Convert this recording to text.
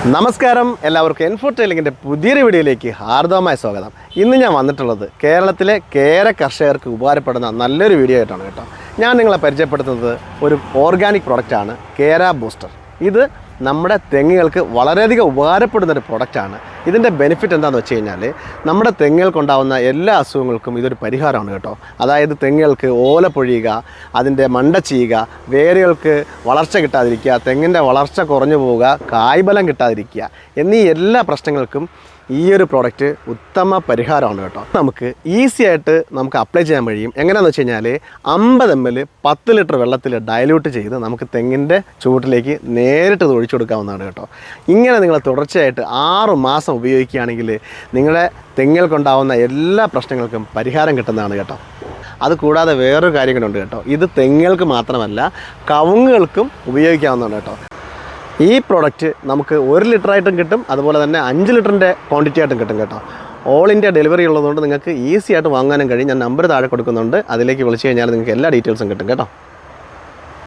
നമസ്കാരം, എല്ലാവർക്കും എൻഫോർട്ടെയിലിങ്ങിൻ്റെ പുതിയൊരു വീഡിയോയിലേക്ക് ഹാർദവമായ സ്വാഗതം. ഇന്ന് ഞാൻ വന്നിട്ടുള്ളത് കേരളത്തിലെ കേര കർഷകർക്ക് ഉപകാരപ്പെടുന്ന നല്ലൊരു വീഡിയോ ആയിട്ടാണ് കേട്ടോ. ഞാൻ നിങ്ങളെ പരിചയപ്പെടുത്തുന്നത് ഒരു ഓർഗാനിക് പ്രൊഡക്റ്റാണ് കേര ബൂസ്റ്റർ. ഇത് നമ്മുടെ തെങ്ങുകൾക്ക് വളരെയധികം ഉപകാരപ്പെടുന്നൊരു പ്രൊഡക്റ്റാണ്. ഇതിൻ്റെ ബെനിഫിറ്റ് എന്താണെന്ന് വെച്ച് കഴിഞ്ഞാൽ നമ്മുടെ തെങ്ങുകൾക്കുണ്ടാകുന്ന എല്ലാ അസുഖങ്ങൾക്കും ഇതൊരു പരിഹാരമാണ് കേട്ടോ. അതായത് തെങ്ങുകൾക്ക് ഓല പൊഴിയുക, അതിൻ്റെ മണ്ട ചെയ്യുക, വേരുകൾക്ക് വളർച്ച കിട്ടാതിരിക്കുക, തെങ്ങിൻ്റെ വളർച്ച കുറഞ്ഞു പോവുക, കായ്ബലം കിട്ടാതിരിക്കുക എന്നീ എല്ലാ പ്രശ്നങ്ങൾക്കും ഈ ഒരു പ്രോഡക്റ്റ് ഉത്തമ പരിഹാരമാണ് കേട്ടോ. നമുക്ക് ഈസി ആയിട്ട് നമുക്ക് അപ്ലൈ ചെയ്യാൻ കഴിയും. എങ്ങനെയാണെന്ന് വെച്ച് കഴിഞ്ഞാൽ 50 ml 10 ലിറ്റർ വെള്ളത്തിൽ ഡയലൂട്ട് ചെയ്ത് നമുക്ക് തെങ്ങിൻ്റെ ചുവട്ടിലേക്ക് നേരിട്ട് ഒഴിച്ചു കൊടുക്കാവുന്നതാണ് കേട്ടോ. ഇങ്ങനെ നിങ്ങൾ തുടർച്ചയായിട്ട് 6 മാസം ഉപയോഗിക്കുകയാണെങ്കിൽ നിങ്ങളുടെ തെങ്ങുകൾക്കുണ്ടാവുന്ന എല്ലാ പ്രശ്നങ്ങൾക്കും പരിഹാരം കിട്ടുന്നതാണ് കേട്ടോ. അത് കൂടാതെ വേറൊരു കാര്യം കൂടെ ഉണ്ട് കേട്ടോ. ഇത് തെങ്ങുകൾക്ക് മാത്രമല്ല കവുങ്ങുകൾക്കും ഉപയോഗിക്കാവുന്നതാണ് കേട്ടോ. ഈ പ്രോഡക്റ്റ് നമുക്ക് 1 ലിറ്ററായിട്ടും കിട്ടും, അതുപോലെ തന്നെ 5 ലിറ്ററിൻ്റെ ക്വാണ്ടിറ്റി ആയിട്ടും കിട്ടും കേട്ടോ. ഓൾ ഇന്ത്യ ഡെലിവറി ഉള്ളതുകൊണ്ട് നിങ്ങൾക്ക് ഈസി ആയിട്ട് വാങ്ങാനും കഴിയും. ഞാൻ നമ്പർ താഴെ കൊടുക്കുന്നുണ്ട്, അതിലേക്ക് വിളിച്ചു കഴിഞ്ഞാൽ നിങ്ങൾക്ക് എല്ലാ ഡീറ്റെയിൽസും കിട്ടും കേട്ടോ.